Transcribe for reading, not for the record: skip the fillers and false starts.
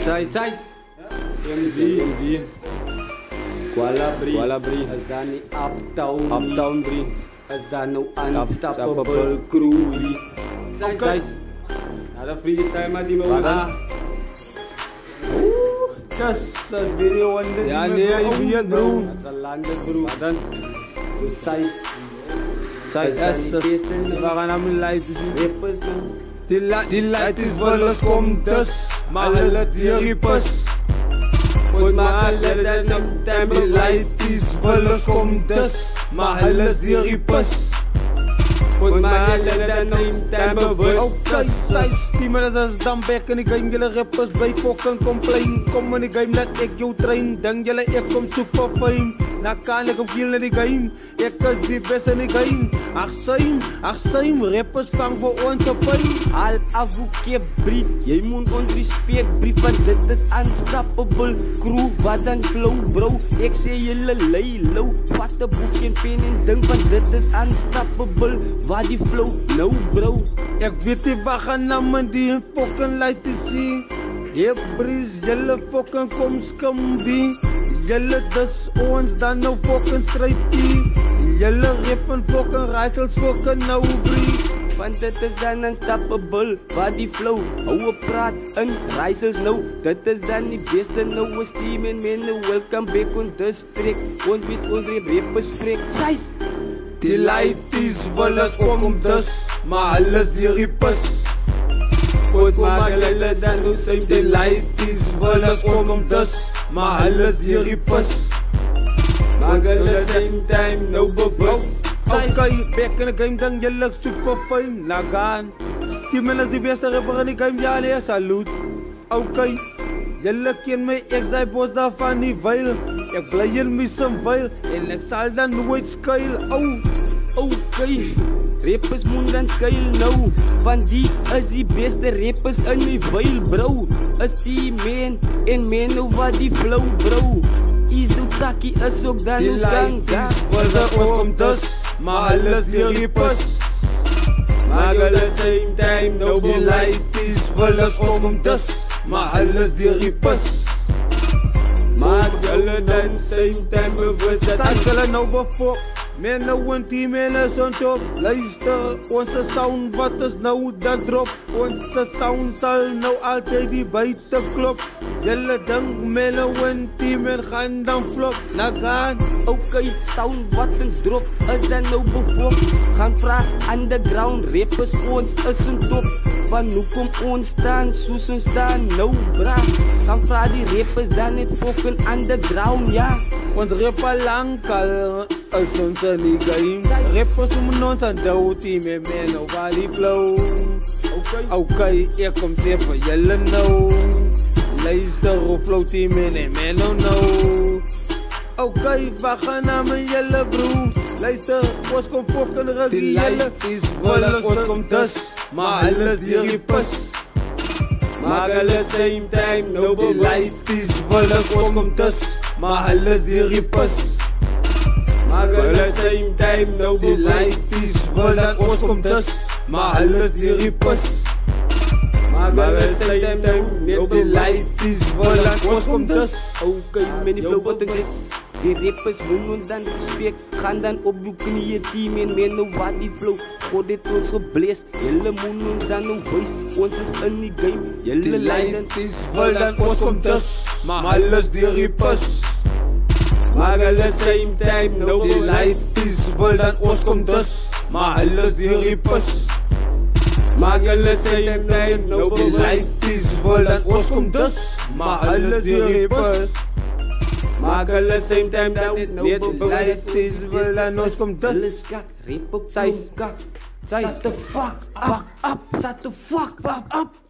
Size. MD. Kuala Bri. As dan die Uptown Bri. As dan nou Unstoppable Crew. Size. Ada freestyle maar die mau. Yes, as video wonder. Ja nee, jy weet bro. Ada landed bro. Dan so size. We gaan hem light zien. Rappers nou. Die light is wel komt dus, maar hulle die rippers. Ooit maar hulle dan sometime. Die light is wel komt dus, maar hulle die rippers. Ooit maar hulle dan sometime bewust. Okay, size team en as dan back in die game, julle rappers by fucking complain. Kom in die game, laat ek jou train. Dink julle ek kom soek vir fame. Na kan ek op kill in die game. Ek is die beste in die game. Ach same, rappers vang vir ons op pijn. Al avuke brie, jy moet ons respect brie, want dit is Unstoppable Crew, wat dan flow bro. Ek sê julle lay low, vat 'n boek en pen en ding, want dit is Unstoppable, wat die flow nou bro. Ek weet nie wat gaan na my die fucking light te sien. Hey bries, julle fucking kom skambie. Julle dis ons dan nou fucking strijdie. Julle rip en fucking rifles fucking nou brie. Want dit is dan Unstoppable, wat die flow. Hou praat in rifles nou. Dit is dan die beste nou is team en men welcome back on this track. Ons weet ons rappers freak. Size. Die light is wel as kom dus, maar hulle is die rippers. Ooit maar hulle dan nou same. Die light is wel as kom dus, maar hulle is die rippers. Maar hulle same time nou bewust. Okay, back in the game, dan julle soek vir fame. Nagaan, die men is die beste rapper in die game, ja nee, salute. Okay, julle ken my, ek sy bossa van die veil. Ek bly in my some veil, en ek sal dan nooit skuil. Okay, rappers moet dan skuil nou, want die is die beste rappers in die veil bro. Is die man en men nou wat die flow bro. Izutaki is ook dan ons gang. Die light is wel kom dus, maar hulle is die rippers. Maar hulle same time nou Die light is wel kom dus, maar hulle is die rippers. Maar hulle dan same time bewust. As hulle nou bevok, men nou een team en is on top. Luister, onze sound wat is nou dat drop. Onze sound sal nou altyd die buite klop. Julle dink men nou een team en gaan dan flop. Nagaan. Okay, sound wat ons drop is dan nou bevok. Gaan vraag underground rappers, ons is on top. Van hoekom ons staan soos ons staan nou bra. Gaan vraag die rappers dan net fucking underground ja. Ons rapper lankal is ons in die game. Rappers om ons aan douw team en men nou waar die flow. Okay, ek kom sê vir julle nou. Luister op flow team en men nou. Okay, wat gaan na my julle bro. Luister, ons kom fucking ras die julle. Die light is wel ons kom dus, maar hulle is die rippers. Maar hulle same time nou Die light is wel ons kom dus, maar hulle is die rippers. Maar hulle same time nou Die light is wel ons kom dus, maar hulle is die rippers. Maar hulle same time Die light is wel ons kom dus. Okay, men die flow wat ek is. Die rappers moet ons dan respect. Gaan dan op die knieën team en men nou wat die flow. God het ons geblees. Julle moet ons dan nou wees. Ons is in die game. Julle light is wel ons kom dus, maar hulle is die rippers. Maar hulle same time nou Die light is wel ons kom dus, maar hulle is die rippers. Maar hulle same time nou Die light is wel ons kom dus, maar hulle is die rippers. Maar hulle same time nou Die light is wel ons kom dus. Hulle skak, rap op size. Shut the fuck up. Shut the fuck up.